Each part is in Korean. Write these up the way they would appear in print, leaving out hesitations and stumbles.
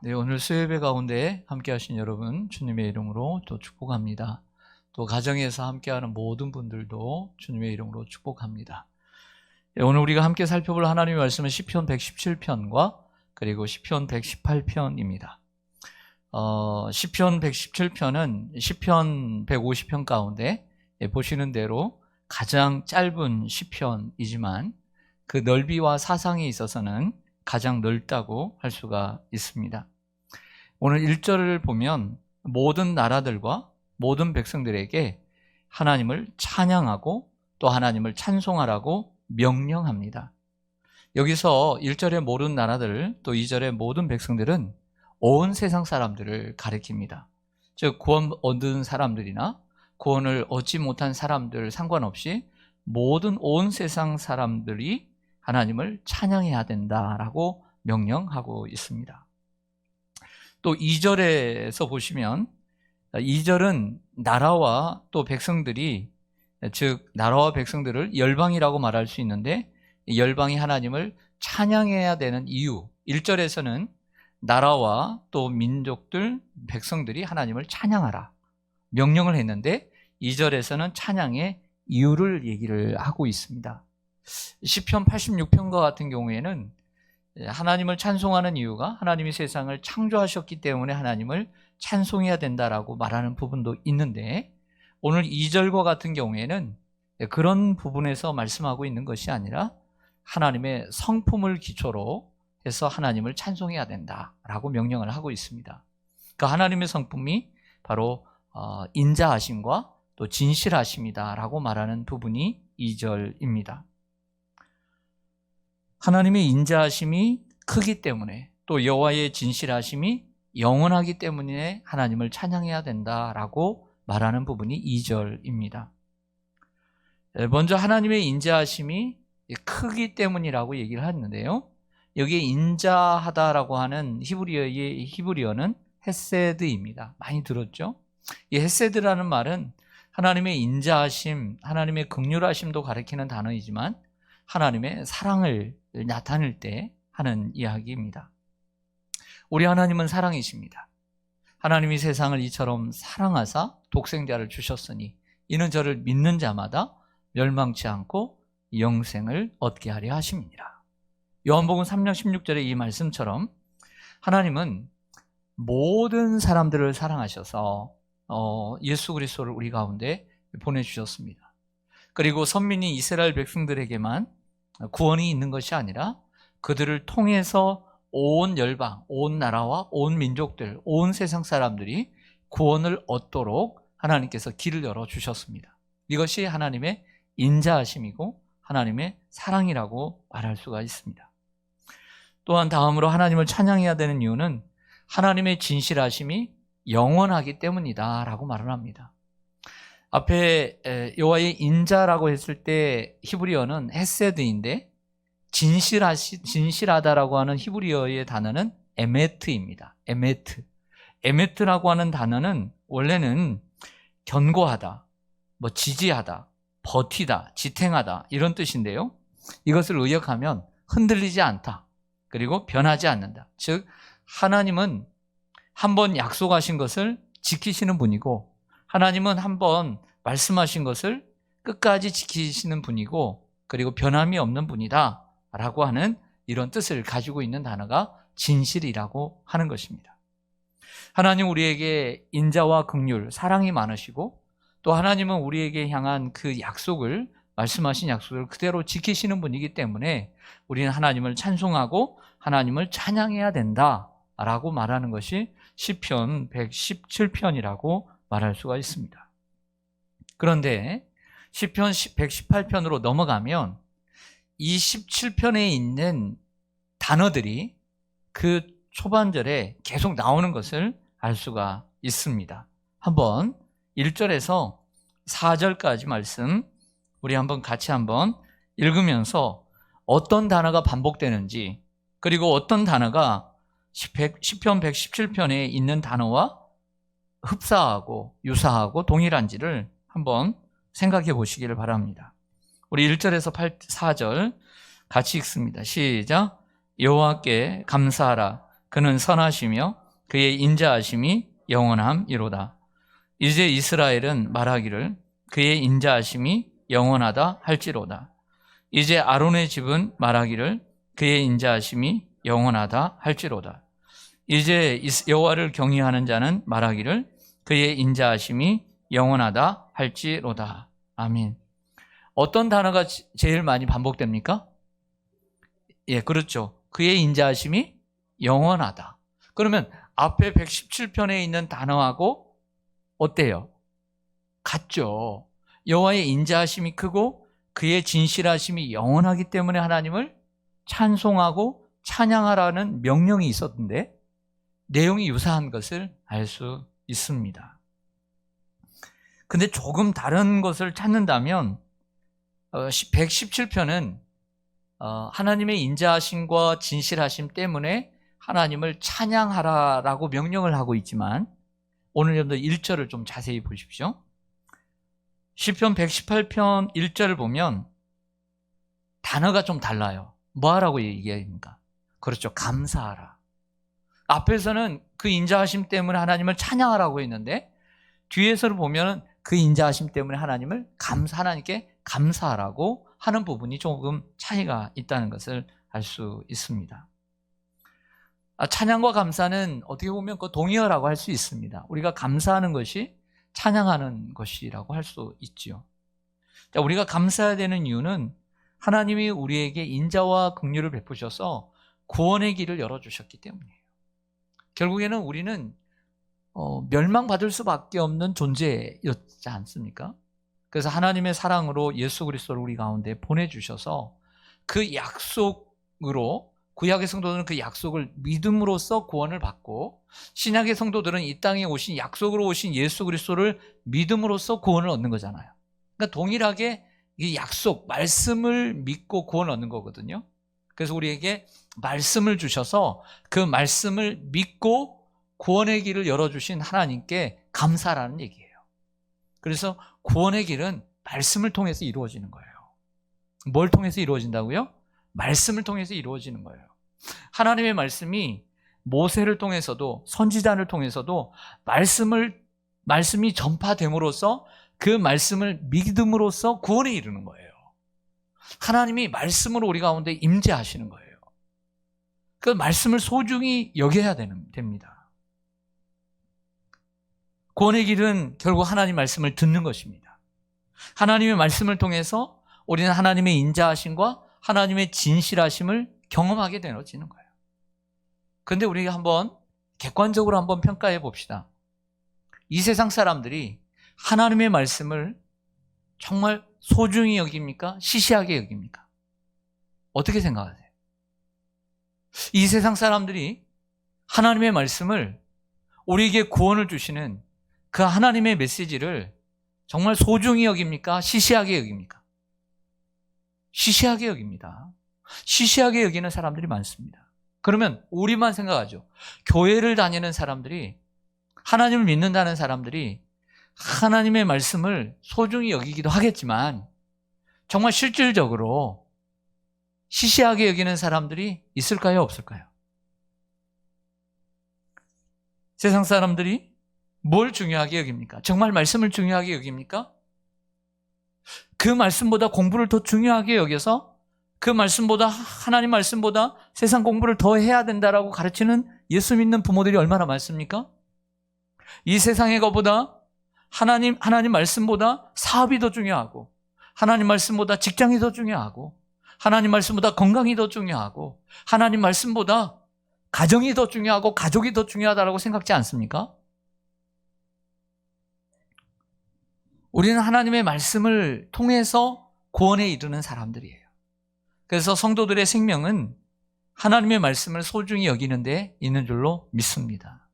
네, 오늘 수요예배 가운데 함께 하신 여러분 주님의 이름으로 또 축복합니다. 또 가정에서 함께하는 모든 분들도 주님의 이름으로 축복합니다. 네, 오늘 우리가 함께 살펴볼 하나님의 말씀은 시편 117편과 그리고 시편 118편입니다. 시편 117편은 시편 150편 가운데 보시는 대로 가장 짧은 시편이지만 그 넓이와 사상에 있어서는 가장 넓다고 할 수가 있습니다. 오늘 1절을 보면 모든 나라들과 모든 백성들에게 하나님을 찬양하고 또 하나님을 찬송하라고 명령합니다. 여기서 1절의 모든 나라들 또 2절의 모든 백성들은 온 세상 사람들을 가리킵니다. 즉 구원 얻은 사람들이나 구원을 얻지 못한 사람들 상관없이 모든 온 세상 사람들이 하나님을 찬양해야 된다라고 명령하고 있습니다. 또 2절에서 보시면 2절은 나라와 또 백성들이 즉 나라와 백성들을 열방이라고 말할 수 있는데 열방이 하나님을 찬양해야 되는 이유 1절에서는 나라와 또 민족들 백성들이 하나님을 찬양하라 명령을 했는데 2절에서는 찬양의 이유를 얘기를 하고 있습니다. 시편 86편과 같은 경우에는 하나님을 찬송하는 이유가 하나님이 세상을 창조하셨기 때문에 하나님을 찬송해야 된다라고 말하는 부분도 있는데 오늘 2절과 같은 경우에는 그런 부분에서 말씀하고 있는 것이 아니라 하나님의 성품을 기초로 해서 하나님을 찬송해야 된다라고 명령을 하고 있습니다. 그 하나님의 성품이 바로 인자하심과 또 진실하심이다라고 말하는 부분이 2절입니다. 하나님의 인자하심이 크기 때문에 또 여호와의 진실하심이 영원하기 때문에 하나님을 찬양해야 된다라고 말하는 부분이 2절입니다. 먼저 하나님의 인자하심이 크기 때문이라고 얘기를 하는데요. 여기에 인자하다라고 하는 히브리어는 헤세드입니다. 많이 들었죠? 이 헤세드라는 말은 하나님의 인자하심, 하나님의 긍휼하심도 가리키는 단어이지만 하나님의 사랑을 나타낼 때 하는 이야기입니다. 우리 하나님은 사랑이십니다. 하나님이 세상을 이처럼 사랑하사 독생자를 주셨으니 이는 저를 믿는 자마다 멸망치 않고 영생을 얻게 하려 하심이니라. 요한복음 3장 16절의 이 말씀처럼 하나님은 모든 사람들을 사랑하셔서 예수 그리스도를 우리 가운데 보내주셨습니다. 그리고 선민이 이스라엘 백성들에게만 구원이 있는 것이 아니라 그들을 통해서 온 열방, 온 나라와 온 민족들, 온 세상 사람들이 구원을 얻도록 하나님께서 길을 열어주셨습니다. 이것이 하나님의 인자하심이고 하나님의 사랑이라고 말할 수가 있습니다. 또한 다음으로 하나님을 찬양해야 되는 이유는 하나님의 진실하심이 영원하기 때문이다 라고 말을 합니다. 앞에 여호와의 인자라고 했을 때 히브리어는 헤세드인데 진실하다라고 하는 히브리어의 단어는 에메트입니다. 에메트라고 하는 단어는 원래는 견고하다, 지지하다, 버티다, 지탱하다 이런 뜻인데요. 이것을 의역하면 흔들리지 않다, 그리고 변하지 않는다. 즉 하나님은 한번 약속하신 것을 지키시는 분이고 하나님은 한번 말씀하신 것을 끝까지 지키시는 분이고 그리고 변함이 없는 분이다 라고 하는 이런 뜻을 가지고 있는 단어가 진실이라고 하는 것입니다. 하나님 우리에게 인자와 긍휼, 사랑이 많으시고 또 하나님은 우리에게 향한 그 약속을 말씀하신 약속을 그대로 지키시는 분이기 때문에 우리는 하나님을 찬송하고 하나님을 찬양해야 된다라고 말하는 것이 시편 117편이라고 말할 수가 있습니다. 그런데 시편 118편으로 넘어가면 이 17편에 있는 단어들이 그 초반절에 계속 나오는 것을 알 수가 있습니다. 한번 1절에서 4절까지 말씀 우리 같이 한번 읽으면서 어떤 단어가 반복되는지 그리고 어떤 단어가 시편 117편에 있는 단어와 흡사하고 유사하고 동일한지를 한번 생각해 보시기를 바랍니다. 우리 1절에서 4절 같이 읽습니다. 시작. 여호와께 감사하라. 그는 선하시며 그의 인자하심이 영원함이로다. 이제 이스라엘은 말하기를 그의 인자하심이 영원하다 할지로다. 이제 아론의 집은 말하기를 그의 인자하심이 영원하다 할지로다. 이제 여호와를 경외하는 자는 말하기를 그의 인자하심이 영원하다 할지로다. 아멘. 어떤 단어가 제일 많이 반복됩니까? 예, 그렇죠. 그의 인자하심이 영원하다. 그러면 앞에 117편에 있는 단어하고 어때요? 같죠. 여호와의 인자하심이 크고 그의 진실하심이 영원하기 때문에 하나님을 찬송하고 찬양하라는 명령이 있었는데 내용이 유사한 것을 알 수 있습니다. 근데 조금 다른 것을 찾는다면 117편은 하나님의 인자하심과 진실하심 때문에 하나님을 찬양하라라고 명령을 하고 있지만 오늘 여러분들 1절을 좀 자세히 보십시오. 시편 118편 1절을 보면 단어가 좀 달라요. 뭐 하라고 얘기합니까? 그렇죠. 감사하라. 앞에서는 그 인자하심 때문에 하나님을 찬양하라고 했는데 뒤에서를 보면 그 인자하심 때문에 하나님께 감사하라고 하는 부분이 조금 차이가 있다는 것을 알 수 있습니다. 찬양과 감사는 어떻게 보면 그 동의어라고 할 수 있습니다. 우리가 감사하는 것이 찬양하는 것이라고 할 수 있지요. 우리가 감사해야 되는 이유는 하나님이 우리에게 인자와 긍휼을 베푸셔서 구원의 길을 열어주셨기 때문이에요. 결국에는 우리는 멸망받을 수밖에 없는 존재였지 않습니까? 그래서 하나님의 사랑으로 예수 그리스도를 우리 가운데 보내주셔서 그 약속으로 구약의 성도들은 그 약속을 믿음으로써 구원을 받고 신약의 성도들은 이 땅에 오신 약속으로 오신 예수 그리스도를 믿음으로써 구원을 얻는 거잖아요. 그러니까 동일하게 이 약속, 말씀을 믿고 구원을 얻는 거거든요. 그래서 우리에게 말씀을 주셔서 그 말씀을 믿고 구원의 길을 열어주신 하나님께 감사라는 얘기예요. 그래서 구원의 길은 말씀을 통해서 이루어지는 거예요. 뭘 통해서 이루어진다고요? 말씀을 통해서 이루어지는 거예요. 하나님의 말씀이 모세를 통해서도 선지자를 통해서도 말씀이 전파됨으로써 그 말씀을 믿음으로써 구원에 이르는 거예요. 하나님이 말씀으로 우리 가운데 임재하시는 거예요. 그 말씀을 소중히 여겨야 됩니다. 구원의 길은 결국 하나님 말씀을 듣는 것입니다. 하나님의 말씀을 통해서 우리는 하나님의 인자하심과 하나님의 진실하심을 경험하게 되어지는 거예요. 그런데 우리가 한번 객관적으로 한번 평가해 봅시다. 이 세상 사람들이 하나님의 말씀을 정말 소중히 여깁니까? 시시하게 여깁니까? 어떻게 생각하세요? 이 세상 사람들이 하나님의 말씀을 우리에게 구원을 주시는 그 하나님의 메시지를 정말 소중히 여깁니까? 시시하게 여깁니까? 시시하게 여깁니다. 시시하게 여기는 사람들이 많습니다. 그러면 우리만 생각하죠. 교회를 다니는 사람들이, 하나님을 믿는다는 사람들이 하나님의 말씀을 소중히 여기기도 하겠지만 정말 실질적으로 시시하게 여기는 사람들이 있을까요? 없을까요? 세상 사람들이 뭘 중요하게 여깁니까? 정말 말씀을 중요하게 여깁니까? 그 말씀보다 공부를 더 중요하게 여겨서 그 말씀보다, 하나님 말씀보다 세상 공부를 더 해야 된다라고 가르치는 예수 믿는 부모들이 얼마나 많습니까? 이 세상의 것보다 하나님 말씀보다 사업이 더 중요하고, 하나님 말씀보다 직장이 더 중요하고, 하나님 말씀보다 건강이 더 중요하고, 하나님 말씀보다 가정이 더 중요하고 가족이 더 중요하다고 생각지 않습니까? 우리는 하나님의 말씀을 통해서 구원에 이르는 사람들이에요. 그래서 성도들의 생명은 하나님의 말씀을 소중히 여기는 데 있는 줄로 믿습니다.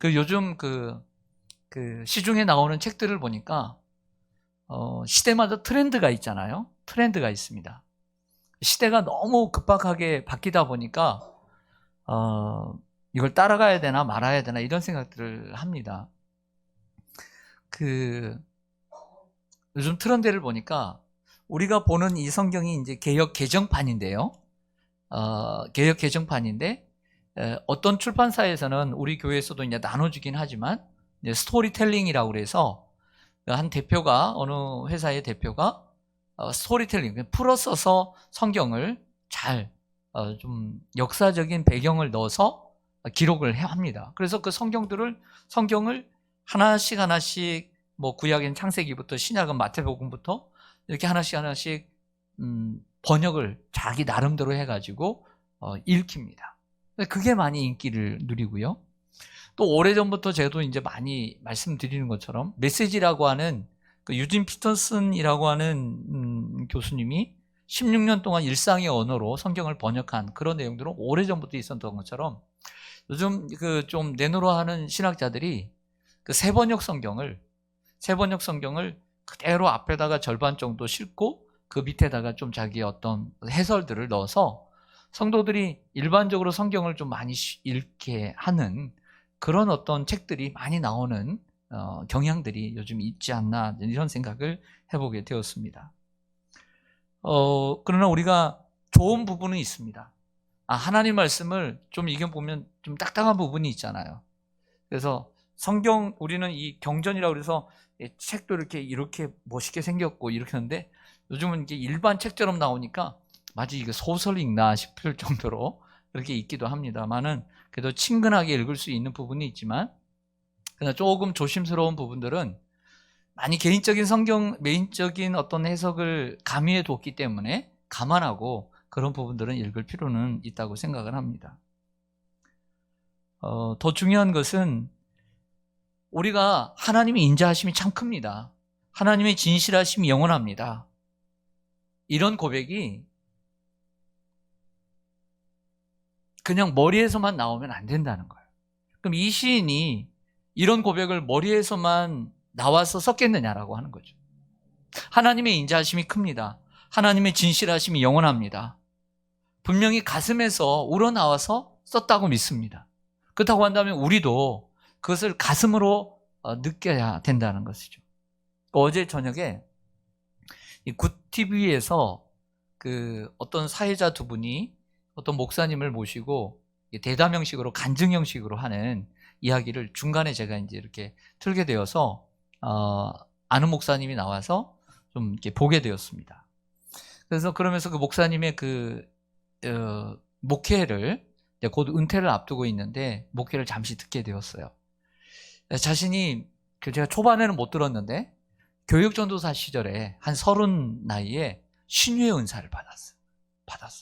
요즘 시중에 나오는 책들을 보니까 시대마다 트렌드가 있잖아요. 트렌드가 있습니다. 시대가 너무 급박하게 바뀌다 보니까 이걸 따라가야 되나 말아야 되나 이런 생각들을 합니다. 요즘 트렌드를 보니까 우리가 보는 이 성경이 이제 개역 개정판인데요. 개역 개정판인데 어떤 출판사에서는 우리 교회에서도 이제 나눠주긴 하지만 이제 스토리텔링이라고 그래서 한 대표가 어느 회사의 대표가 스토리텔링 풀어 써서 성경을 잘 좀 역사적인 배경을 넣어서 기록을 합니다. 그래서 그 성경을 하나씩 뭐 구약엔 창세기부터 신약은 마태복음부터 이렇게 하나씩 번역을 자기 나름대로 해가지고 읽힙니다. 그게 많이 인기를 누리고요. 또 오래전부터 저도 이제 많이 말씀드리는 것처럼 메시지라고 하는 그 유진 피터슨이라고 하는 교수님이 16년 동안 일상의 언어로 성경을 번역한 그런 내용들은 오래전부터 있었던 것처럼 요즘 그 좀 내노로 하는 신학자들이 그 세번역 성경을 그대로 앞에다가 절반 정도 싣고 그 밑에다가 좀 자기의 어떤 해설들을 넣어서 성도들이 일반적으로 성경을 좀 많이 읽게 하는 그런 어떤 책들이 많이 나오는 경향들이 요즘 있지 않나 이런 생각을 해보게 되었습니다. 그러나 우리가 좋은 부분은 있습니다. 하나님 말씀을 좀 읽어보면 좀 딱딱한 부분이 있잖아요. 그래서 성경, 우리는 이 경전이라고 그래서 책도 이렇게 멋있게 생겼고 이렇게 하는데 요즘은 이게 일반 책처럼 나오니까 마치 이게 소설 읽나 싶을 정도로 그렇게 읽기도 합니다만은 그래도 친근하게 읽을 수 있는 부분이 있지만 그러나 조금 조심스러운 부분들은 많이 메인적인 어떤 해석을 가미해 뒀기 때문에 감안하고 그런 부분들은 읽을 필요는 있다고 생각을 합니다. 더 중요한 것은 우리가 하나님의 인자하심이 참 큽니다. 하나님의 진실하심이 영원합니다. 이런 고백이 그냥 머리에서만 나오면 안 된다는 거예요. 그럼 이 시인이 이런 고백을 머리에서만 나와서 썼겠느냐라고 하는 거죠. 하나님의 인자하심이 큽니다. 하나님의 진실하심이 영원합니다. 분명히 가슴에서 우러나와서 썼다고 믿습니다. 그렇다고 한다면 우리도 그것을 가슴으로 느껴야 된다는 것이죠. 어제 저녁에 이 굿TV에서 그 어떤 사회자 두 분이 어떤 목사님을 모시고 대담 형식으로 간증 형식으로 하는 이야기를 중간에 제가 이제 이렇게 틀게 되어서 아는 목사님이 나와서 좀 이렇게 보게 되었습니다. 그래서 그러면서 그 목사님의 목회를 곧 은퇴를 앞두고 있는데 목회를 잠시 듣게 되었어요. 자신이 제가 초반에는 못 들었는데 교육전도사 시절에 한 30 나이에 신유의 은사를 받았어요.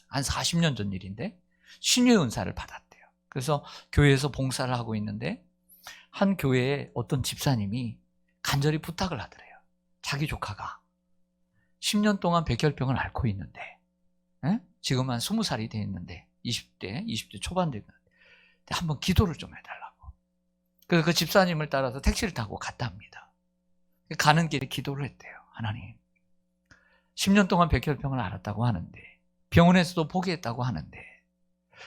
한 40년 전 일인데 신유의 은사를 받았대요. 그래서 교회에서 봉사를 하고 있는데 한 교회에 어떤 집사님이 간절히 부탁을 하더래요. 자기 조카가 10년 동안 백혈병을 앓고 있는데 지금 한 20살이 돼 있는데 20대 초반 되면 한번 기도를 좀 해달라고. 그래서 그 집사님을 따라서 택시를 타고 갔답니다. 가는 길에 기도를 했대요. 하나님, 10년 동안 백혈병을 앓았다고 하는데 병원에서도 포기했다고 하는데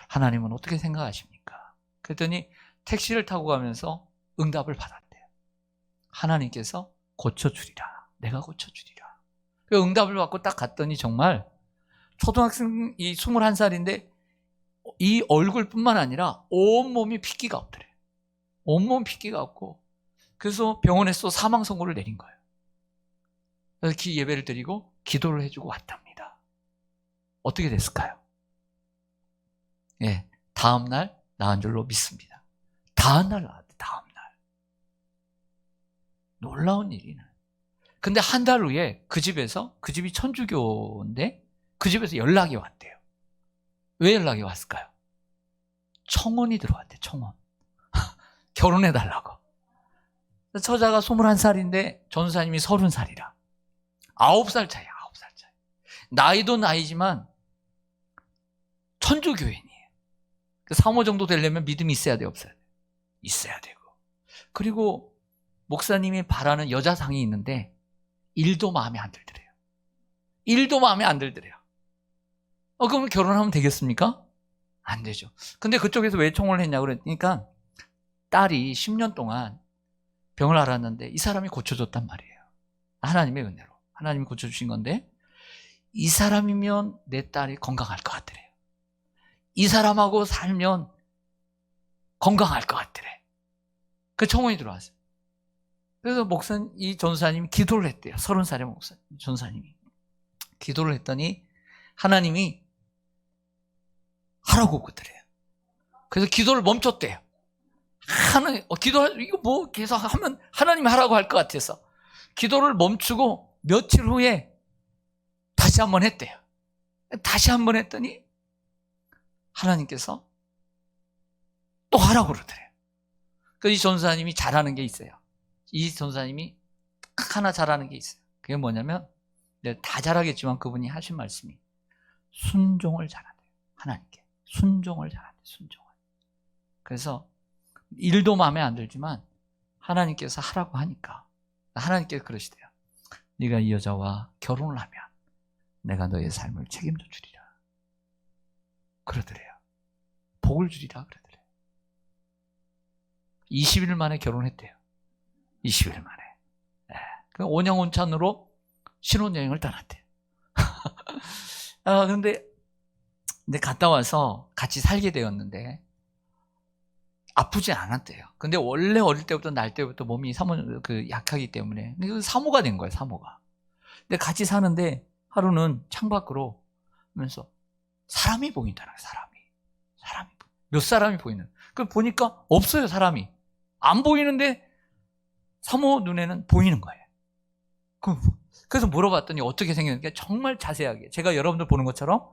하나님은 어떻게 생각하십니까? 그랬더니 택시를 타고 가면서 응답을 받았대요. 하나님께서 고쳐주리라. 내가 고쳐주리라. 그 응답을 받고 딱 갔더니 정말 초등학생 21살인데 이 얼굴뿐만 아니라 온몸이 핏기가 없더래요. 온몸 핏기가 없고 그래서 병원에서 사망 선고를 내린 거예요. 그래서 예배를 드리고 기도를 해주고 왔답니다. 어떻게 됐을까요? 다음날 나은 줄로 믿습니다. 다음날 나왔대. 다음날. 놀라운 일이네. 근데 한 달 후에 그 집이 천주교인데 그 집에서 연락이 왔대요. 왜 연락이 왔을까요? 청혼이 들어왔대. 청혼. 결혼해달라고. 처자가 21살인데 전사님이 30살이라 9살 차이야. 9살 차이. 나이도 나이지만 천주교인이에요. 사모 정도 되려면 믿음이 있어야 돼, 없어야 돼? 있어야 되고. 그리고 목사님이 바라는 여자상이 있는데 일도 마음에 안 들더래요. 일도 마음에 안 들더래요. 그러면 결혼하면 되겠습니까? 안 되죠. 근데 그쪽에서 왜 청혼을 했냐고 그러니까 딸이 10년 동안 병을 앓았는데 이 사람이 고쳐줬단 말이에요. 하나님의 은혜로. 하나님이 고쳐주신 건데 이 사람이면 내 딸이 건강할 것 같더래요. 이 사람하고 살면 건강할 것 같더래. 그 청혼이 들어왔어요. 그래서 이 전사님이 기도를 했대요. 30살의 전사님이. 기도를 했더니 하나님이 하라고 그러더래요. 그래서 기도를 멈췄대요. 이거 뭐 계속 하면 하나님이 하라고 할 것 같아서 기도를 멈추고 며칠 후에 다시 한번 했대요. 다시 한번 했더니 하나님께서 또 하라고 그러더래요. 이 전사님이 잘하는 게 있어요. 이 전사님이 하나 잘하는 게 있어요. 그게 뭐냐면, 다 잘하겠지만 그분이 하신 말씀이 순종을 잘한대요. 하나님께. 순종을 잘한대요. 순종을. 그래서 일도 마음에 안 들지만 하나님께서 하라고 하니까 하나님께서 그러시대요. 네가 이 여자와 결혼을 하면 내가 너의 삶을 책임져 주리라. 그러더래요. 복을 주리라 그러더래요. 20일 만에 결혼했대요. 20일 만에. 네. 그 온양온천으로 신혼여행을 떠났대요. 근데 갔다 와서 같이 살게 되었는데 아프지 않았대요. 근데 원래 어릴 때부터 날 때부터 몸이 약하기 때문에 사모가 된 거예요. 사모가. 근데 같이 사는데 하루는 창밖으로 하면서 사람이 보인다는 거예요. 몇 사람이 보이는. 그 보니까 없어요. 사람이 안 보이는데 사모 눈에는 보이는 거예요. 그래서 물어봤더니 어떻게 생겼는지 정말 자세하게, 제가 여러분들 보는 것처럼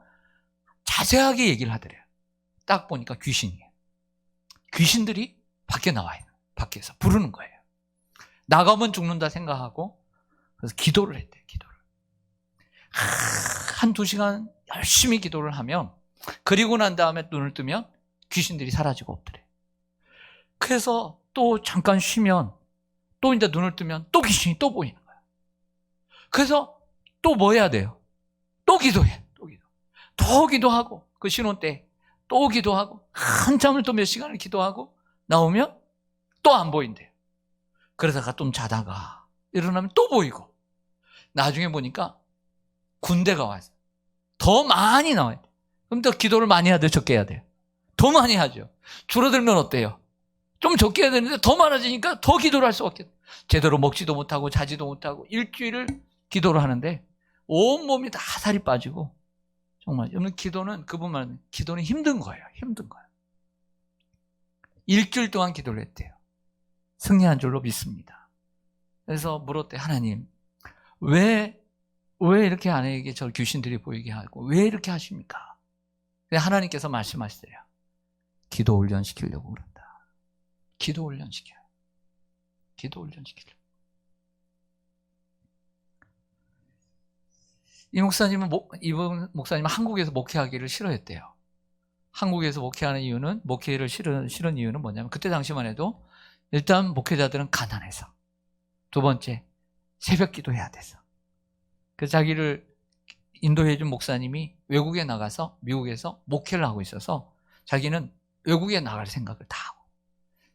자세하게 얘기를 하더래요. 딱 보니까 귀신이에요. 귀신들이 밖에 나와 있는, 밖에서 부르는 거예요. 나가면 죽는다 생각하고, 그래서 기도를 했대요. 기도를. 한두 시간 열심히 기도를 하면, 그리고 난 다음에 눈을 뜨면 귀신들이 사라지고 없더래요. 그래서 또 잠깐 쉬면, 또 이제 눈을 뜨면 또 귀신이 또 보이는 거예요. 그래서 또 뭐 해야 돼요? 또 기도해. 더 기도하고, 그 신혼 때 또 기도하고, 한참을 또 몇 시간을 기도하고 나오면 또 안 보인대요. 그러다가 좀 자다가 일어나면 또 보이고, 나중에 보니까 군대가 와서 더 많이 나와요. 그럼 더 기도를 많이 해야 돼요? 적게 해야 돼요? 더 많이 하죠. 줄어들면 어때요? 좀 적게 해야 되는데 더 많아지니까 더 기도를 할 수밖에 없어요. 제대로 먹지도 못하고 자지도 못하고 일주일을 기도를 하는데 온몸이 다 살이 빠지고, 정말 여러분, 그분만 기도는 힘든 거예요. 힘든 거예요. 일주일 동안 기도를 했대요. 승리한 줄로 믿습니다. 그래서 물었대요. 하나님, 왜 이렇게 아내에게 저 귀신들이 보이게 하고 왜 이렇게 하십니까? 하나님께서 말씀하시대요. 기도 훈련시키려고 그런다. 기도 훈련시켜요. 이분 목사님은 한국에서 목회하기를 싫어했대요. 한국에서 목회를 싫은 이유는 뭐냐면, 그때 당시만 해도 일단 목회자들은 가난해서, 두 번째 새벽 기도해야 돼서. 그래서 자기를 인도해준 목사님이 외국에 나가서 미국에서 목회를 하고 있어서 자기는 외국에 나갈 생각을 다 하고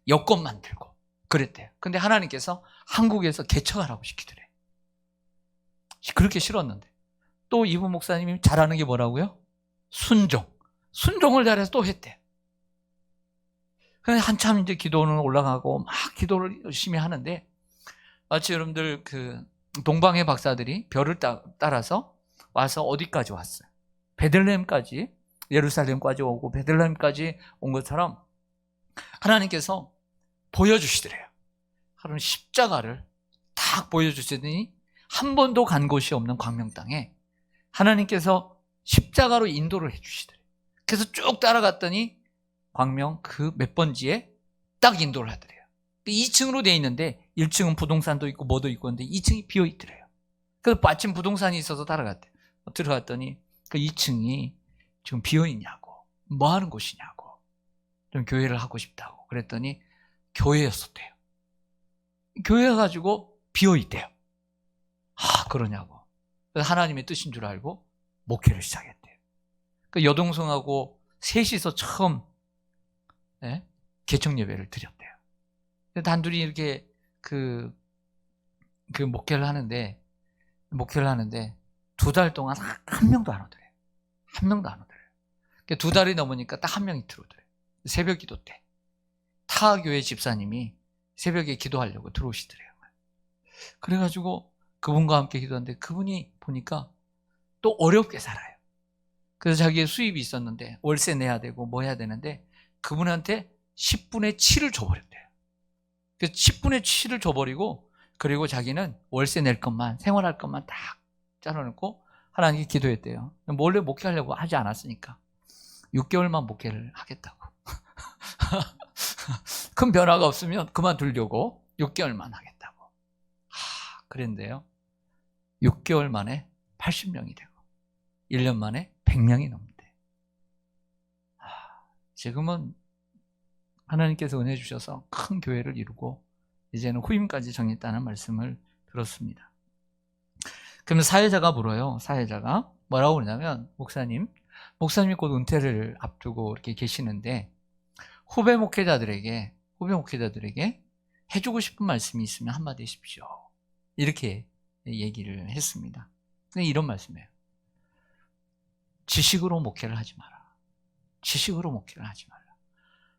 여권 만들고 그랬대요. 근데 하나님께서 한국에서 개척하라고 시키더래. 그렇게 싫었는데, 또 이분 목사님이 잘하는 게 뭐라고요? 순종을 잘해서 또 했대요. 그래서 한참 이제 기도는 올라가고 막 기도를 열심히 하는데, 마치 여러분들 동방의 박사들이 별을 따라서 와서 어디까지 왔어요? 베들레헴까지, 예루살렘까지 오고 베들레헴까지 온 것처럼 하나님께서 보여주시더래요. 하루는 십자가를 딱 보여주시더니 한 번도 간 곳이 없는 광명 땅에 하나님께서 십자가로 인도를 해주시더래요. 그래서 쭉 따라갔더니 광명 그 몇 번지에 딱 인도를 하더래요. 2층으로 돼 있는데 1층은 부동산도 있고 뭐도 있고 한데 2층이 비어 있더래요. 그래서 마침 부동산이 있어서 따라갔대요. 들어갔더니 그 2층이 지금 비어 있냐고, 뭐 하는 곳이냐고, 좀 교회를 하고 싶다고 그랬더니 교회였었대요. 교회 가지고 비어 있대요. 그러냐고. 그래서 하나님의 뜻인 줄 알고 목회를 시작했대요. 그 여동생하고 셋이서 처음 개척 예배를 드렸대요. 단둘이 이렇게 목회를 하는데 2달 동안 한 명도 안 오더래요. 한 명도 안 오더래요. 2달이 넘으니까 딱 한 명이 들어오더래요. 새벽 기도 때. 타교회 집사님이 새벽에 기도하려고 들어오시더래요. 그래가지고 그분과 함께 기도하는데 그분이 보니까 또 어렵게 살아요. 그래서 자기의 수입이 있었는데 월세 내야 되고 뭐 해야 되는데 그분한테 10분의 7을 줘버렸대요. 그래서 10분의 7을 줘버리고 그리고 자기는 월세 낼 것만, 생활할 것만 딱 짜놓고 하나님께 기도했대요. 몰래 목회하려고 하지 않았으니까 6개월만 목회를 하겠다고. 큰 변화가 없으면 그만두려고 6개월만 하겠다고. 그랬는데요, 6개월 만에 80명이 되고 1년 만에 100명이 넘는데, 지금은 하나님께서 은혜 주셔서 큰 교회를 이루고 이제는 후임까지 정했다는 말씀을 들었습니다. 그러면 사회자가 물어요. 사회자가 뭐라고 그러냐면, 목사님이 곧 은퇴를 앞두고 이렇게 계시는데 후배 목회자들에게 해주고 싶은 말씀이 있으면 한마디 하십시오. 이렇게 얘기를 했습니다. 근데 이런 말씀이에요. 지식으로 목회를 하지 마라. 지식으로 목회를 하지 마라.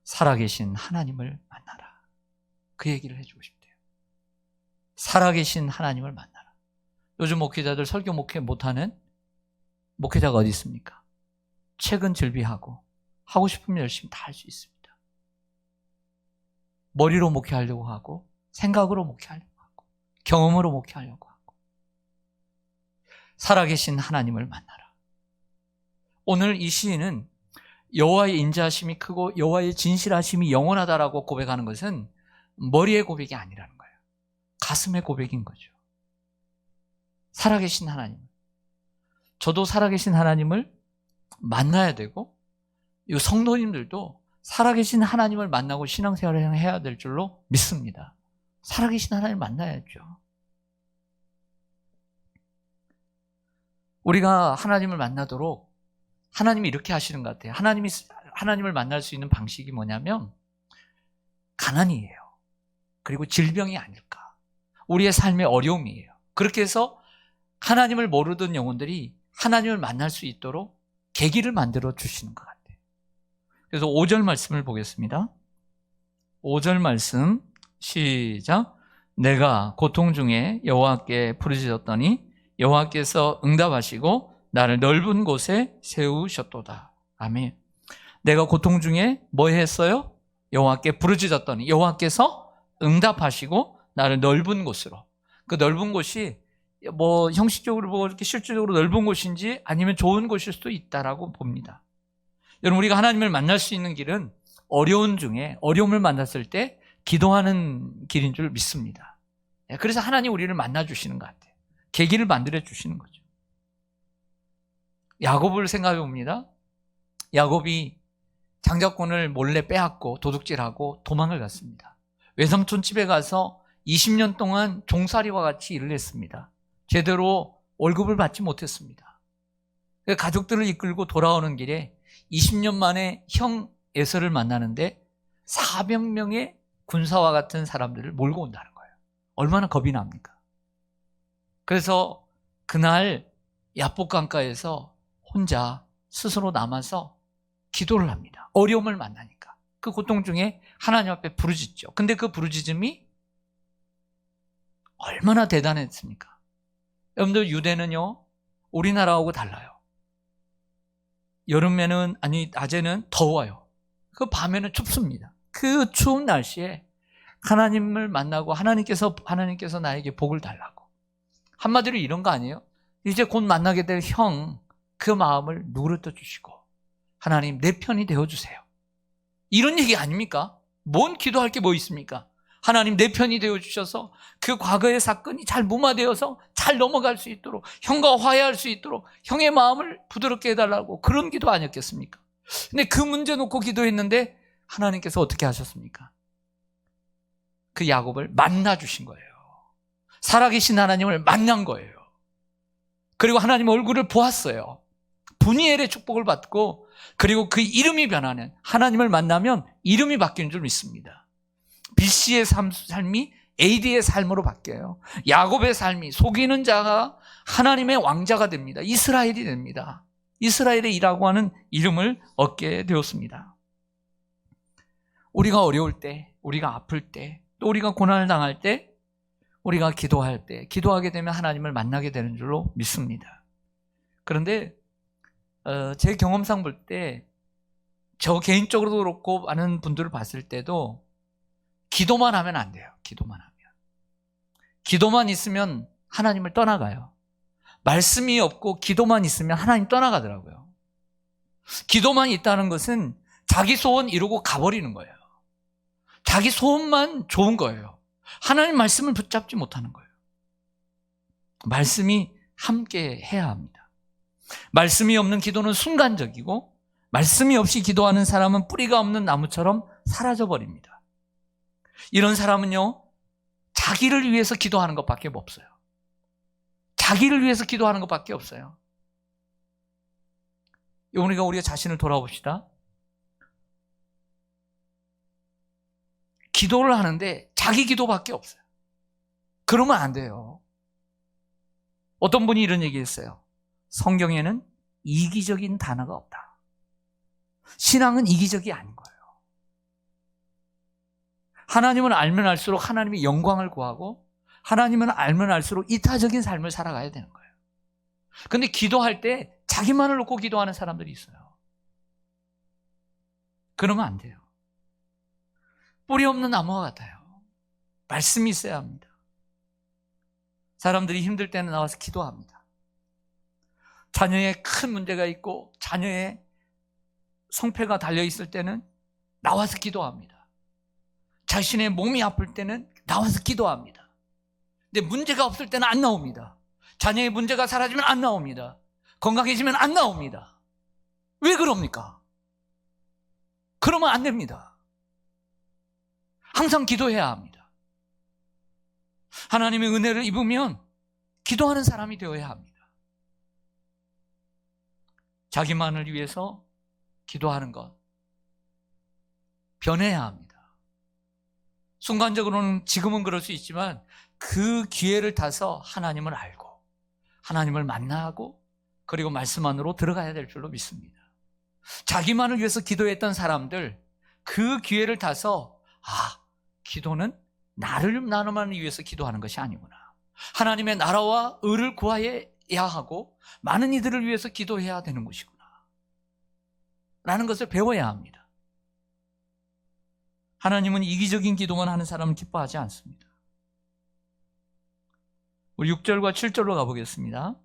살아계신 하나님을 만나라. 그 얘기를 해주고 싶대요. 살아계신 하나님을 만나라. 요즘 목회자들 설교 목회 못하는 목회자가 어디 있습니까? 책은 즐비하고 하고 싶으면 열심히 다 할 수 있습니다. 머리로 목회하려고 하고 생각으로 목회하려고 하고 경험으로 목회하려고 하고. 살아계신 하나님을 만나라. 오늘 이 시인은 여호와의 인자하심이 크고 여호와의 진실하심이 영원하다라고 고백하는 것은 머리의 고백이 아니라는 거예요. 가슴의 고백인 거죠. 살아계신 하나님. 저도 살아계신 하나님을 만나야 되고, 이 성도님들도 살아계신 하나님을 만나고 신앙생활을 해야 될 줄로 믿습니다. 살아계신 하나님을 만나야죠. 우리가 하나님을 만나도록 하나님이 이렇게 하시는 것 같아요. 하나님을 만날 수 있는 방식이 뭐냐면 가난이에요. 그리고 질병이 아닐까. 우리의 삶의 어려움이에요. 그렇게 해서 하나님을 모르던 영혼들이 하나님을 만날 수 있도록 계기를 만들어 주시는 것 같아요. 그래서 5절 말씀을 보겠습니다. 5절 말씀 시작. 내가 고통 중에 여호와께 부르짖었더니 여호와께서 응답하시고 나를 넓은 곳에 세우셨도다. 아멘. 내가 고통 중에 뭐 했어요? 여호와께 부르짖었더니 여호와께서 응답하시고 나를 넓은 곳으로. 그 넓은 곳이 뭐 형식적으로 보고 이렇게 실질적으로 넓은 곳인지 아니면 좋은 곳일 수도 있다라고 봅니다. 여러분, 우리가 하나님을 만날 수 있는 길은 어려운 중에 어려움을 만났을 때 기도하는 길인 줄 믿습니다. 그래서 하나님 우리를 만나 주시는 것 같아요. 계기를 만들어 주시는 거죠. 야곱을 생각해 봅니다. 야곱이 장자권을 몰래 빼앗고 도둑질하고 도망을 갔습니다. 외삼촌 집에 가서 20년 동안 종살이와 같이 일을 했습니다. 제대로 월급을 받지 못했습니다. 가족들을 이끌고 돌아오는 길에 20년 만에 형 에서를 만나는데 400명의 군사와 같은 사람들을 몰고 온다는 거예요. 얼마나 겁이 납니까? 그래서 그날 야복강가에서 혼자 스스로 남아서 기도를 합니다. 어려움을 만나니까. 그 고통 중에 하나님 앞에 부르짖죠. 근데 그 부르짖음이 얼마나 대단했습니까? 여러분들, 유대는요, 우리나라하고 달라요. 여름에는, 낮에는 더워요. 그 밤에는 춥습니다. 그 추운 날씨에 하나님을 만나고 하나님께서 나에게 복을 달라고. 한마디로 이런 거 아니에요? 이제 곧 만나게 될 형, 그 마음을 누그러뜨려 주시고 하나님 내 편이 되어주세요. 이런 얘기 아닙니까? 뭔 기도할 게 뭐 있습니까? 하나님 내 편이 되어주셔서 그 과거의 사건이 잘 무마되어서 잘 넘어갈 수 있도록, 형과 화해할 수 있도록 형의 마음을 부드럽게 해달라고, 그런 기도 아니었겠습니까? 근데 그 문제 놓고 기도했는데 하나님께서 어떻게 하셨습니까? 그 야곱을 만나주신 거예요. 살아계신 하나님을 만난 거예요. 그리고 하나님 얼굴을 보았어요. 분이엘의 축복을 받고, 그리고 그 이름이 변하는, 하나님을 만나면 이름이 바뀌는 줄 믿습니다. BC의 삶이 AD의 삶으로 바뀌어요. 야곱의 삶이, 속이는 자가 하나님의 왕자가 됩니다. 이스라엘이 됩니다. 이스라엘의 이라고 하는 이름을 얻게 되었습니다. 우리가 어려울 때, 우리가 아플 때, 또 우리가 고난을 당할 때, 우리가 기도할 때, 기도하게 되면 하나님을 만나게 되는 줄로 믿습니다. 그런데 제 경험상 볼 때, 저 개인적으로도 그렇고 많은 분들을 봤을 때도 기도만 하면 안 돼요. 기도만 하면. 기도만 있으면 하나님을 떠나가요. 말씀이 없고 기도만 있으면 하나님 떠나가더라고요. 기도만 있다는 것은 자기 소원 이루고 가버리는 거예요. 자기 소원만 좋은 거예요. 하나님 말씀을 붙잡지 못하는 거예요. 말씀이 함께 해야 합니다. 말씀이 없는 기도는 순간적이고, 말씀이 없이 기도하는 사람은 뿌리가 없는 나무처럼 사라져버립니다. 이런 사람은요, 자기를 위해서 기도하는 것밖에 없어요. 자기를 위해서 기도하는 것밖에 없어요. 우리가 자신을 돌아봅시다. 기도를 하는데 자기 기도밖에 없어요. 그러면 안 돼요. 어떤 분이 이런 얘기했어요. 성경에는 이기적인 단어가 없다. 신앙은 이기적이 아닌 거예요. 하나님을 알면 알수록 하나님의 영광을 구하고, 하나님을 알면 알수록 이타적인 삶을 살아가야 되는 거예요. 근데 기도할 때 자기만을 놓고 기도하는 사람들이 있어요. 그러면 안 돼요. 뿌리 없는 나무와 같아요. 말씀이 있어야 합니다. 사람들이 힘들 때는 나와서 기도합니다. 자녀에 큰 문제가 있고 자녀의 성패가 달려있을 때는 나와서 기도합니다. 자신의 몸이 아플 때는 나와서 기도합니다. 근데 문제가 없을 때는 안 나옵니다. 자녀의 문제가 사라지면 안 나옵니다. 건강해지면 안 나옵니다. 왜 그럽니까? 그러면 안 됩니다. 항상 기도해야 합니다. 하나님의 은혜를 입으면 기도하는 사람이 되어야 합니다. 자기만을 위해서 기도하는 것, 변해야 합니다. 순간적으로는 지금은 그럴 수 있지만 그 기회를 타서 하나님을 알고 하나님을 만나고 그리고 말씀 안으로 들어가야 될 줄로 믿습니다. 자기만을 위해서 기도했던 사람들, 그 기회를 타서 기도는 나만 위해서 기도하는 것이 아니구나. 하나님의 나라와 의를 구해야 하고 많은 이들을 위해서 기도해야 되는 것이구나 라는 것을 배워야 합니다. 하나님은 이기적인 기도만 하는 사람은 기뻐하지 않습니다. 우리 6절과 7절로 가보겠습니다.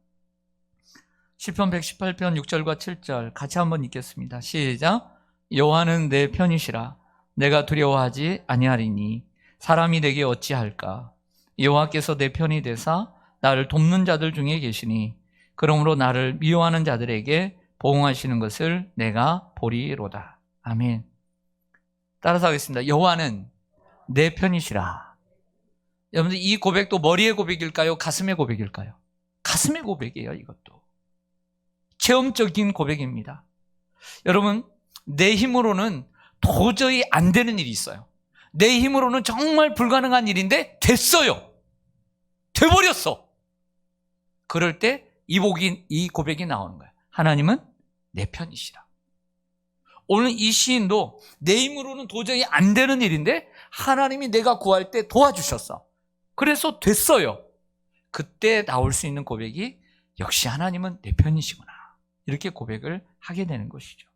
시편 118편 6절과 7절 같이 한번 읽겠습니다. 시작. 여호와는 내 편이시라. 내가 두려워하지 아니하리니 사람이 내게 어찌할까. 여호와께서 내 편이 되사 나를 돕는 자들 중에 계시니 그러므로 나를 미워하는 자들에게 보응하시는 것을 내가 보리로다. 아멘. 따라서 하겠습니다. 여호와는 내 편이시라. 여러분들, 이 고백도 머리의 고백일까요? 가슴의 고백일까요? 가슴의 고백이에요. 이것도 체험적인 고백입니다. 여러분, 내 힘으로는 도저히 안 되는 일이 있어요. 내 힘으로는 정말 불가능한 일인데 됐어요. 돼버렸어. 그럴 때 이 고백이 나오는 거예요. 하나님은 내 편이시라. 오늘 이 시인도 내 힘으로는 도저히 안 되는 일인데 하나님이 내가 구할 때 도와주셨어. 그래서 됐어요. 그때 나올 수 있는 고백이 역시 하나님은 내 편이시구나. 이렇게 고백을 하게 되는 것이죠.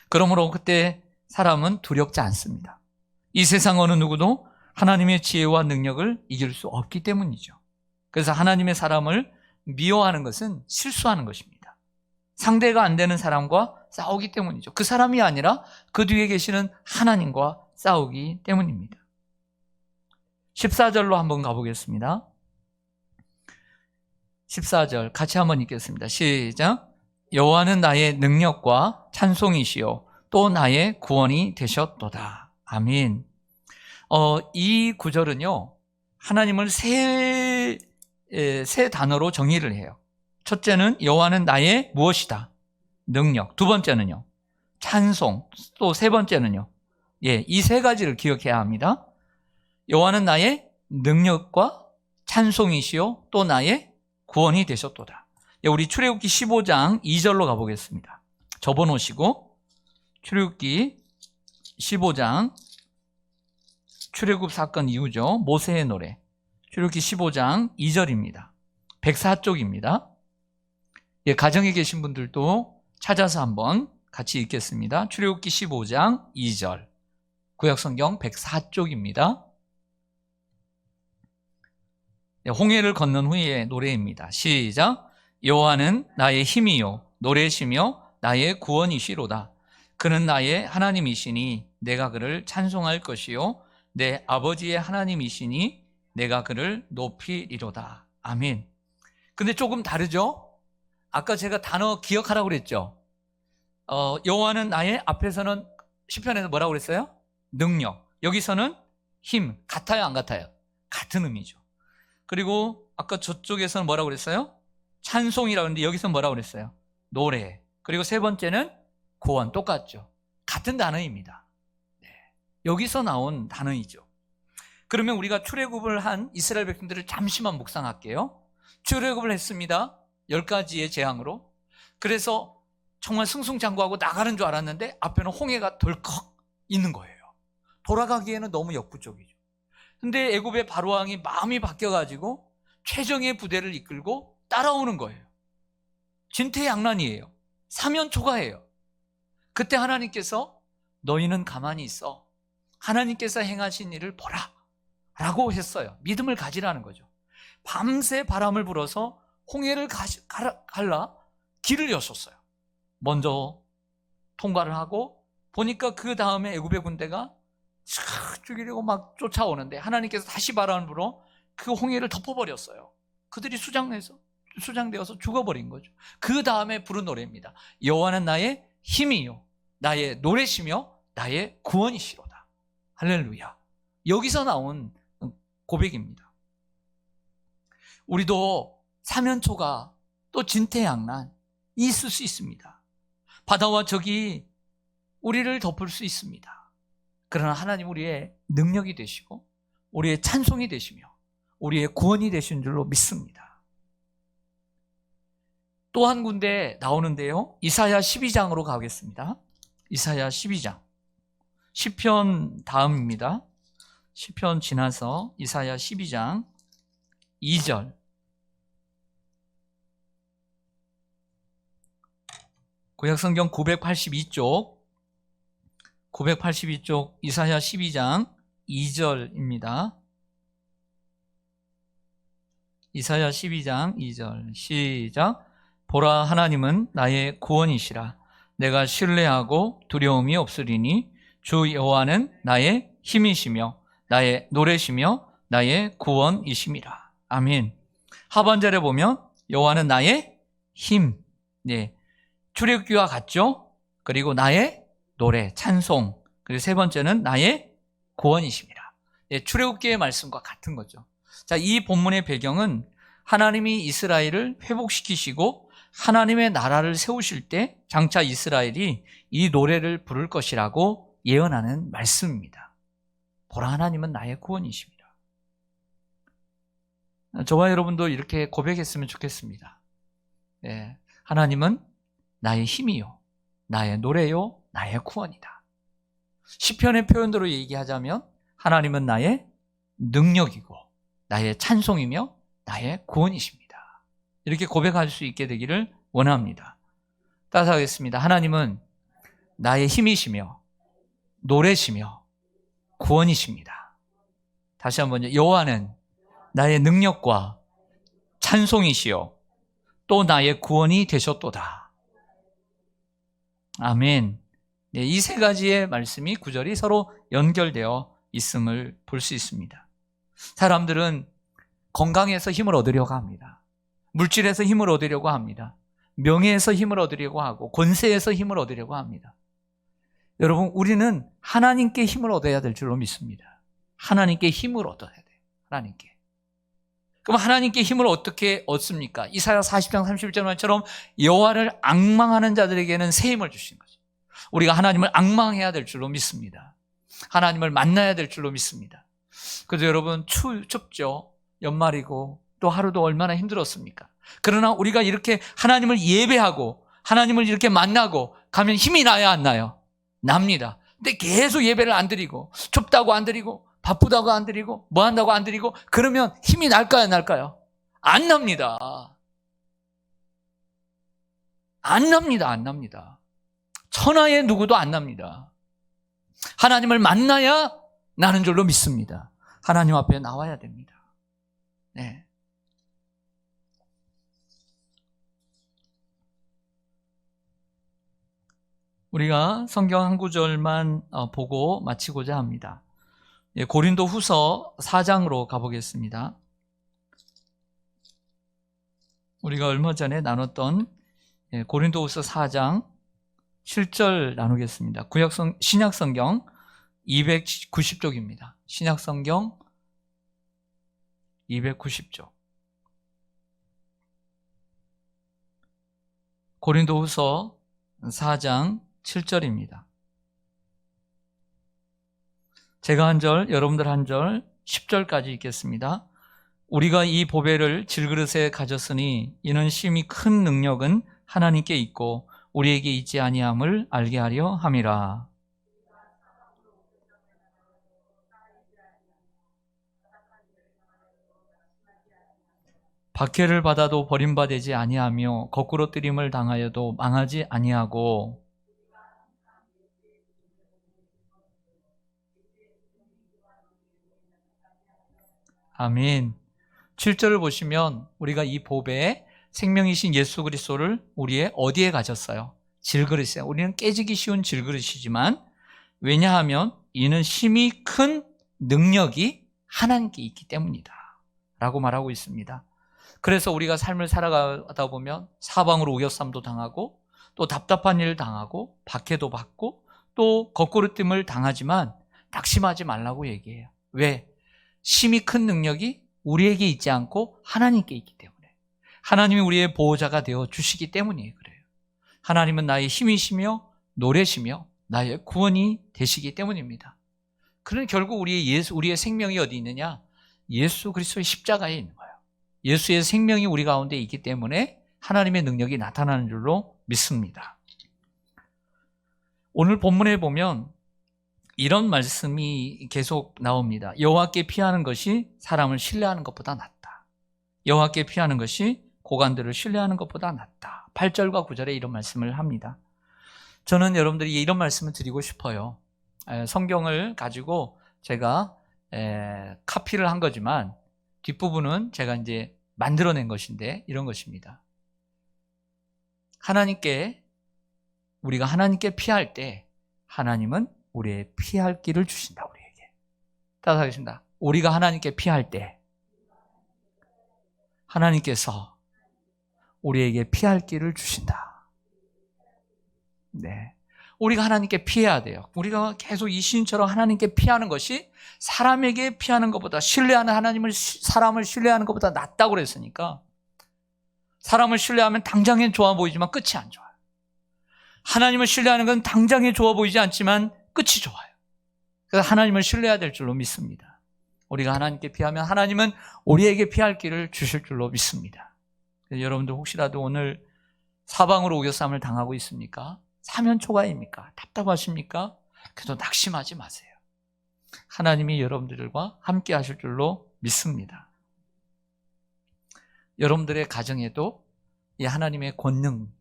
그러므로 그때 사람은 두렵지 않습니다. 이 세상 어느 누구도 하나님의 지혜와 능력을 이길 수 없기 때문이죠. 그래서 하나님의 사람을 미워하는 것은 실수하는 것입니다. 상대가 안 되는 사람과 싸우기 때문이죠. 그 사람이 아니라 그 뒤에 계시는 하나님과 싸우기 때문입니다. 14절로 한번 가보겠습니다. 14절 같이 한번 읽겠습니다. 시작. 여호와는 나의 능력과 찬송이시요 또 나의 구원이 되셨도다. 아멘. 이 구절은요, 하나님을 세 단어로 정의를 해요. 첫째는 여호와는 나의 무엇이다? 능력. 두 번째는요, 찬송. 또 세 번째는요, 이 세 가지를 기억해야 합니다. 여호와는 나의 능력과 찬송이시요 또 나의 구원이 되셨도다. 우리 출애굽기 15장 2절로 가보겠습니다. 접어놓으시고 출애굽기 15장 출애굽 사건 이후죠. 모세의 노래. 출애굽기 15장 2절입니다. 104쪽입니다. 예, 가정에 계신 분들도 찾아서 한번 같이 읽겠습니다. 출애굽기 15장 2절. 구약성경 104쪽입니다. 예, 홍해를 건넌 후의 노래입니다. 시작. 여호와는 나의 힘이요 노래시며 나의 구원이시로다. 그는 나의 하나님이시니 내가 그를 찬송할 것이요 내 아버지의 하나님이시니 내가 그를 높이리로다. 아멘. 근데 조금 다르죠? 아까 제가 단어 기억하라고 그랬죠? 여호와는 나의, 앞에서는 시편에서 뭐라고 그랬어요? 능력. 여기서는 힘. 같아요, 안 같아요? 같은 의미죠. 그리고 아까 저쪽에서는 뭐라고 그랬어요? 찬송이라고 했는데 여기서는 뭐라고 그랬어요? 노래. 그리고 세 번째는 구원. 똑같죠? 같은 단어입니다. 네. 여기서 나온 단어이죠. 그러면 우리가 출애굽을 한 이스라엘 백성들을 잠시만 묵상할게요. 출애굽을 했습니다. 10가지의 재앙으로. 그래서 정말 승승장구하고 나가는 줄 알았는데 앞에는 홍해가 덜컥 있는 거예요. 돌아가기에는 너무 역부족이죠. 근데 애굽의 바로왕이 마음이 바뀌어가지고 최정예 부대를 이끌고 따라오는 거예요. 진퇴양난이에요. 사면초가예요. 그때 하나님께서 너희는 가만히 있어. 하나님께서 행하신 일을 보라 라고 했어요. 믿음을 가지라는 거죠. 밤새 바람을 불어서 홍해를 갈라 길을 여셨어요. 먼저 통과를 하고 보니까 그 다음에 애굽의 군대가 죽이려고 막 쫓아오는데 하나님께서 다시 바람을 불어 그 홍해를 덮어버렸어요. 그들이 수장되어서 죽어버린 거죠. 그 다음에 부른 노래입니다. 여호와는 나의 힘이요 나의 노래시며 나의 구원이시로다. 할렐루야. 여기서 나온 고백입니다. 우리도 사면초가 또 진퇴양난 있을 수 있습니다. 바다와 적이 우리를 덮을 수 있습니다. 그러나 하나님 우리의 능력이 되시고 우리의 찬송이 되시며 우리의 구원이 되신 줄로 믿습니다. 또 한 군데 나오는데요. 이사야 12장으로 가겠습니다. 이사야 12장. 시편 다음입니다. 시편 지나서 이사야 12장 2절. 구약성경 982쪽 이사야 12장 2절입니다. 이사야 12장 2절 시작. 보라, 하나님은 나의 구원이시라. 내가 신뢰하고 두려움이 없으리니 주 여호와는 나의 힘이시며 나의 노래시며 나의 구원이심이라. 아멘. 하반절에 보면 여호와는 나의 힘. 네. 출애굽기와 같죠? 그리고 나의 노래, 찬송. 그리고 세 번째는 나의 구원이십니다. 네, 출애굽기의 말씀과 같은 거죠. 자, 이 본문의 배경은 하나님이 이스라엘을 회복시키시고 하나님의 나라를 세우실 때 장차 이스라엘이 이 노래를 부를 것이라고 예언하는 말씀입니다. 보라, 하나님은 나의 구원이십니다. 저와 여러분도 이렇게 고백했으면 좋겠습니다. 네, 하나님은 나의 힘이요, 나의 노래요, 나의 구원이다. 시편의 표현대로 얘기하자면 하나님은 나의 능력이고 나의 찬송이며 나의 구원이십니다. 이렇게 고백할 수 있게 되기를 원합니다. 따라서 하겠습니다. 하나님은 나의 힘이시며 노래시며 구원이십니다. 다시 한번요. 여호와는 나의 능력과 찬송이시요 또 나의 구원이 되셨도다. 아멘. 네, 이 세 가지의 말씀이 구절이 서로 연결되어 있음을 볼 수 있습니다. 사람들은 건강에서 힘을 얻으려고 합니다. 물질에서 힘을 얻으려고 합니다. 명예에서 힘을 얻으려고 하고 권세에서 힘을 얻으려고 합니다. 여러분, 우리는 하나님께 힘을 얻어야 될 줄로 믿습니다. 하나님께 힘을 얻어야 돼요. 하나님께. 그럼 하나님께 힘을 어떻게 얻습니까? 이사야 40장 31절 말처럼 여호와를 앙망하는 자들에게는 새 힘을 주신 거죠. 우리가 하나님을 앙망해야 될 줄로 믿습니다. 하나님을 만나야 될 줄로 믿습니다. 그래서 여러분, 춥죠. 연말이고 또 하루도 얼마나 힘들었습니까? 그러나 우리가 이렇게 하나님을 예배하고 하나님을 이렇게 만나고 가면 힘이 나야 안 나요? 납니다. 근데 계속 예배를 안 드리고 춥다고 안 드리고 바쁘다고 안 드리고 뭐 한다고 안 드리고 그러면 힘이 날까요, 안 날까요? 안 납니다. 안 납니다. 안 납니다. 천하의 누구도 안 납니다. 하나님을 만나야 나는 줄로 믿습니다. 하나님 앞에 나와야 됩니다. 네. 우리가 성경 한 구절만 보고 마치고자 합니다. 고린도 후서 4장으로 가보겠습니다. 우리가 얼마 전에 나눴던 고린도 후서 4장 7절 나누겠습니다. 신약성경 290쪽입니다. 신약성경 290쪽. 고린도 후서 4장 7절입니다. 제가 한 절, 여러분들 한 절, 10절까지 읽겠습니다. 우리가 이 보배를 질그릇에 가졌으니 이는 심히 큰 능력은 하나님께 있고 우리에게 있지 아니함을 알게 하려 함이라. 박해를 받아도 버림받지 아니하며 거꾸로 뜨림을 당하여도 망하지 아니하고 아멘. 7절을 보시면 우리가 이 보배에 생명이신 예수 그리스도를 우리의 어디에 가졌어요? 질그릇에. 우리는 깨지기 쉬운 질그릇이지만 왜냐하면 이는 심히 큰 능력이 하나님께 있기 때문이다 라고 말하고 있습니다. 그래서 우리가 삶을 살아가다 보면 사방으로 우겨쌈도 당하고 또 답답한 일 당하고 박해도 받고 또 거꾸로뜸을 당하지만 낙심하지 말라고 얘기해요. 왜? 심히 큰 능력이 우리에게 있지 않고 하나님께 있기 때문에. 하나님이 우리의 보호자가 되어 주시기 때문이에요. 그래요. 하나님은 나의 힘이시며 노래시며 나의 구원이 되시기 때문입니다. 그러니 결국 우리의 생명이 어디 있느냐? 예수 그리스도의 십자가에 있는 거예요. 예수의 생명이 우리 가운데 있기 때문에 하나님의 능력이 나타나는 줄로 믿습니다. 오늘 본문에 보면 이런 말씀이 계속 나옵니다. 여호와께 피하는 것이 사람을 신뢰하는 것보다 낫다. 여호와께 피하는 것이 고관들을 신뢰하는 것보다 낫다. 8절과 9절에 이런 말씀을 합니다. 저는 여러분들이 이런 말씀을 드리고 싶어요. 성경을 가지고 제가 카피를 한 거지만 뒷부분은 제가 이제 만들어낸 것인데 이런 것입니다. 우리가 하나님께 피할 때 하나님은 우리의 피할 길을 주신다. 우리에게. 따라서 하겠습니다. 우리가 하나님께 피할 때 하나님께서 우리에게 피할 길을 주신다. 네. 우리가 하나님께 피해야 돼요. 우리가 계속 이 시인처럼 하나님께 피하는 것이 사람에게 피하는 것보다 사람을 신뢰하는 것보다 낫다고 그랬으니까 사람을 신뢰하면 당장엔 좋아 보이지만 끝이 안 좋아요. 하나님을 신뢰하는 건 당장에 좋아 보이지 않지만 끝이 좋아요. 그래서 하나님을 신뢰해야 될 줄로 믿습니다. 우리가 하나님께 피하면 하나님은 우리에게 피할 길을 주실 줄로 믿습니다. 여러분들 혹시라도 오늘 사방으로 우겨쌈을 당하고 있습니까? 사면초가입니까? 답답하십니까? 그래도 낙심하지 마세요. 하나님이 여러분들과 함께 하실 줄로 믿습니다. 여러분들의 가정에도 이 하나님의 권능,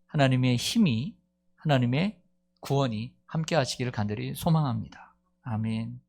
하나님의 힘이, 하나님의 구원이 함께 하시기를 간절히 소망합니다. 아멘.